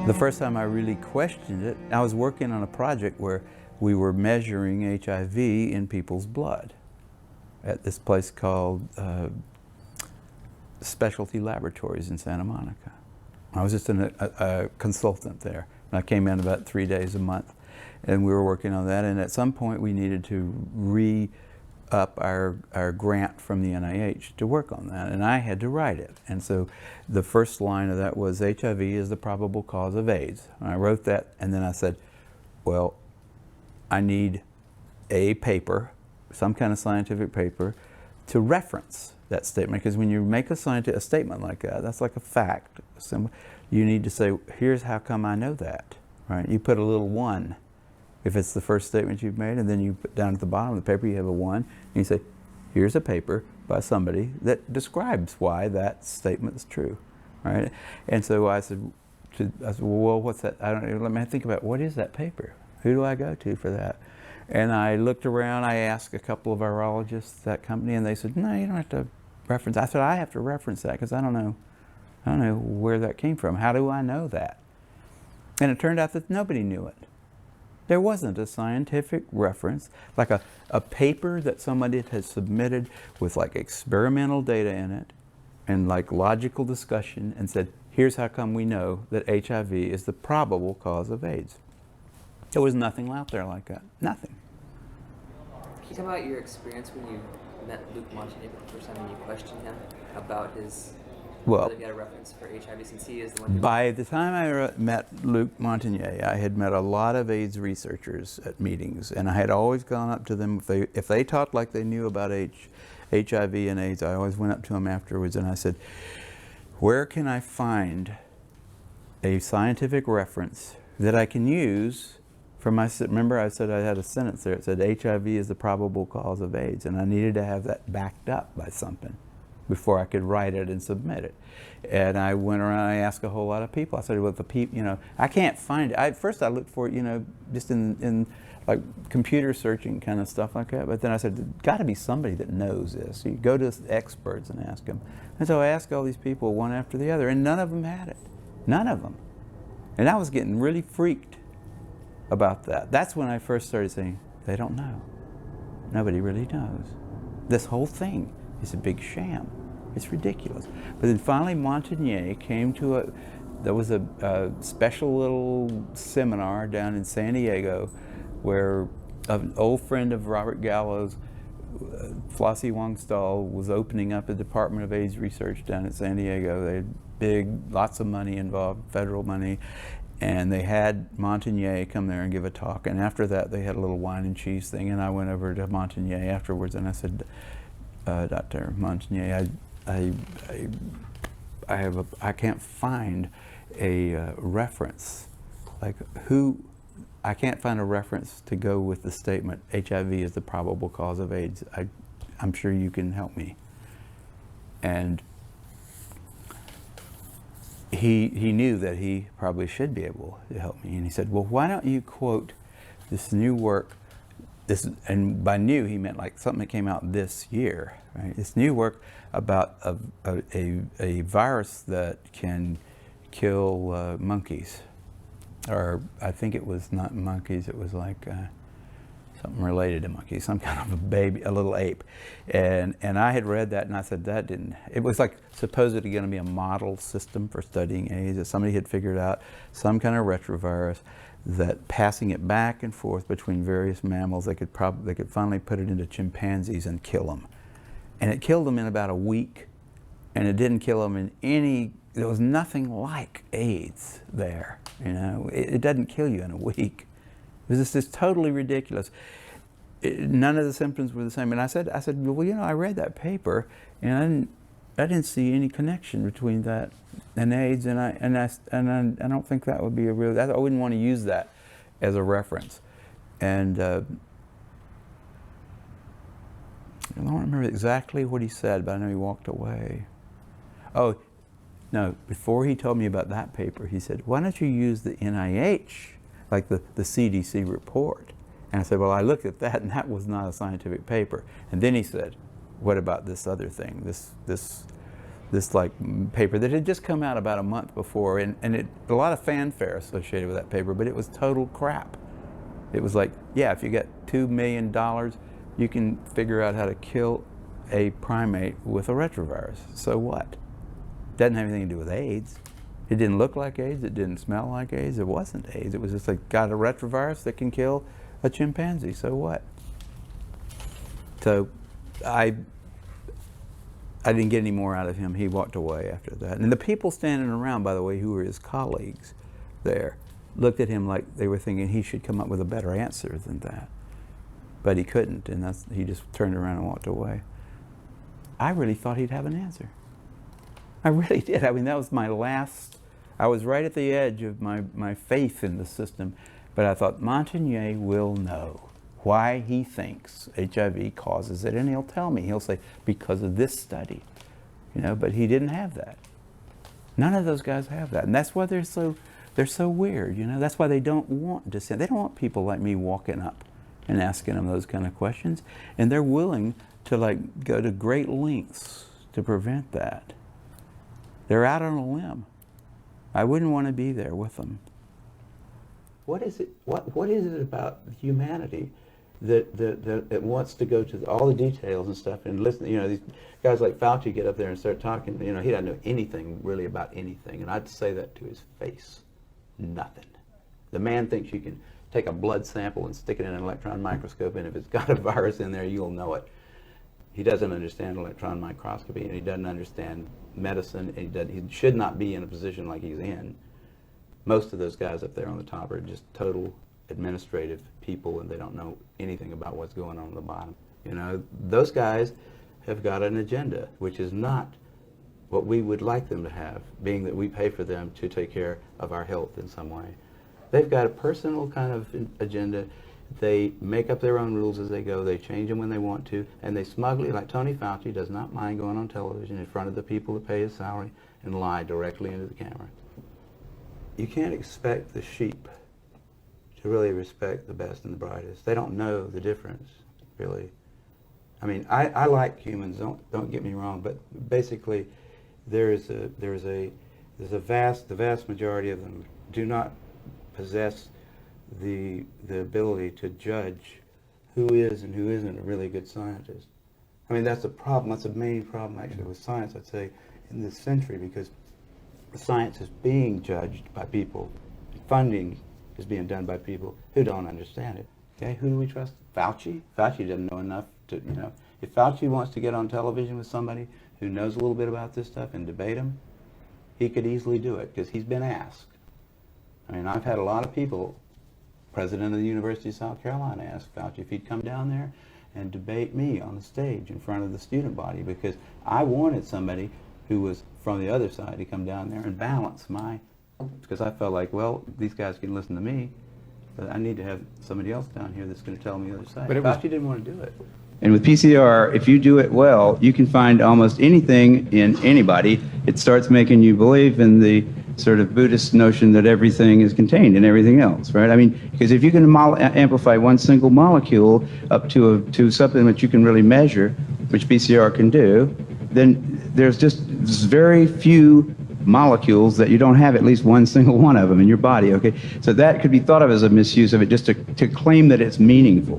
The first time I really questioned it, I was working on a project where we were measuring HIV in people's blood at this place called Specialty Laboratories in Santa Monica. I was just a consultant there. And I came in about 3 days a month, and we were working on that. And at some point, we needed to re-up our grant from the NIH to work on that, and I had to write it. And so the first line of that was, HIV is the probable cause of AIDS. And I wrote that, and then I said, well, I need a paper, some kind of scientific paper, to reference that statement. Because when you make a statement like that, that's like a fact. You need to say, here's how come I know that, right? You put a little 1 if it's the first statement you've made, and then you put down at the bottom of the paper, you have a 1, and you say, here's a paper by somebody that describes why that statement is true, right? And so I said, well, what's that? I don't know, let me think about, what is that paper? Who do I go to for that? And I looked around, I asked a couple of virologists at that company, and they said, no, you don't have to reference. I said, I have to reference that because I don't know where that came from. How do I know that? And it turned out that nobody knew it. There wasn't a scientific reference, like a paper that somebody had submitted with like experimental data in it and like logical discussion and said, here's how come we know that HIV is the probable cause of AIDS. There was nothing out there like that. Nothing. Can you talk about your experience when you met Luc Montagnier for the first time and you questioned him about his, whether he had a reference for HIV, since he is the one who... By the time I met Luc Montagnier, I had met a lot of AIDS researchers at meetings, and I had always gone up to them. If they talked like they knew about HIV and AIDS, I always went up to them afterwards and I said, where can I find a scientific reference that I can use for my, remember I said I had a sentence there, it said HIV is the probable cause of AIDS, and I needed to have that backed up by something before I could write it and submit it. And I went around, I asked a whole lot of people. I said, well, the people, I can't find it. At first I looked for it, just in like computer searching kind of stuff like that. But then I said, there's got to be somebody that knows this. So you go to experts and ask them. And so I asked all these people one after the other, and none of them had it. None of them. And I was getting really freaked about that. That's when I first started saying, they don't know. Nobody really knows. This whole thing is a big sham. It's ridiculous. But then finally Montagnier came to there was a special little seminar down in San Diego where an old friend of Robert Gallo's, Flossie Wongstall, was opening up a Department of AIDS research down at San Diego. They had lots of money involved, federal money, and they had Montagnier come there and give a talk. And after that, they had a little wine and cheese thing, and I went over to Montagnier afterwards and I said, Dr. Montagnier, I can't find a reference. I can't find a reference to go with the statement, HIV is the probable cause of AIDS. I'm sure you can help me. And he knew that he probably should be able to help me. And he said, well, why don't you quote this new work, and by new he meant like something that came out this year, right? This new work about a virus that can kill monkeys. Or I think it was not monkeys, it was like something related to monkeys, some kind of a baby, a little ape. And I had read that and I said, it was like supposedly going to be a model system for studying AIDS, that somebody had figured out some kind of retrovirus that passing it back and forth between various mammals, they could finally put it into chimpanzees and kill them. And it killed them in about a week, and it didn't kill them in any, there was nothing like AIDS there, It doesn't kill you in a week. It was just totally ridiculous. None of the symptoms were the same. And I said, well, I read that paper, and I didn't see any connection between that and AIDS, and I don't think that would be a real. I wouldn't want to use that as a reference. And I don't remember exactly what he said, but I know he walked away. Oh, no, before he told me about that paper, he said, why don't you use the NIH, like the CDC report? And I said, well, I looked at that, and that was not a scientific paper. And then he said, what about this other thing, this this like paper that had just come out about a month before, and a lot of fanfare associated with that paper, but it was total crap. It was like, yeah, if you get $2 million, you can figure out how to kill a primate with a retrovirus. So what? Doesn't have anything to do with AIDS. It didn't look like AIDS, it didn't smell like AIDS, it wasn't AIDS. It was just like, got a retrovirus that can kill a chimpanzee, so what? So I didn't get any more out of him. He walked away after that. And the people standing around, by the way, who were his colleagues there, looked at him like they were thinking he should come up with a better answer than that. But he couldn't, and he just turned around and walked away. I really thought he'd have an answer. I really did. I mean, that was my last, I was right at the edge of my faith in the system, but I thought Montagnier will know why he thinks HIV causes it, and he'll tell me. He'll say, because of this study, you know, but he didn't have that. None of those guys have that, and that's why they're so weird, you know. That's why they don't want dissent. They don't want people like me walking up and asking them those kind of questions, and they're willing to like go to great lengths to prevent that. They're out on a limb. I wouldn't want to be there with them. What is it? What is it about humanity that wants to go to all the details and stuff and listen? You know, these guys like Fauci get up there and start talking. You know, he doesn't know anything really about anything, and I'd say that to his face. Nothing. The man thinks you can take a blood sample and stick it in an electron microscope, and if it's got a virus in there, you'll know it. He doesn't understand electron microscopy, and he doesn't understand medicine, and he should not be in a position like he's in. Most of those guys up there on the top are just total administrative people, and they don't know anything about what's going on at the bottom. You know, those guys have got an agenda, which is not what we would like them to have, being that we pay for them to take care of our health in some way. They've got a personal kind of agenda. They make up their own rules as they go. They change them when they want to, and they smugly, like Tony Fauci, does not mind going on television in front of the people that pay his salary and lie directly into the camera. You can't expect the sheep to really respect the best and the brightest. They don't know the difference, really. I mean, I like humans. Don't get me wrong, but basically, the vast majority of them do not possess the ability to judge who is and who isn't a really good scientist. I mean, that's a problem. That's a main problem, actually, with science, I'd say, in this century, because science is being judged by people. Funding is being done by people who don't understand it. Okay, who do we trust? Fauci? Fauci doesn't know enough to, you know. If Fauci wants to get on television with somebody who knows a little bit about this stuff and debate him, he could easily do it, because he's been asked. I mean, I've had a lot of people, president of the University of South Carolina asked Fauci if he'd come down there and debate me on the stage in front of the student body, because I wanted somebody who was from the other side to come down there and balance my, because I felt like, well, these guys can listen to me, but I need to have somebody else down here that's going to tell me the other side. But Fauci didn't want to do it. And with PCR, if you do it well, you can find almost anything in anybody. It starts making you believe in the sort of Buddhist notion that everything is contained in everything else, right? I mean, because if you can amplify one single molecule up to something that you can really measure, which PCR can do, then there's just very few molecules that you don't have at least one single one of them in your body, okay? So that could be thought of as a misuse of it, just to claim that it's meaningful.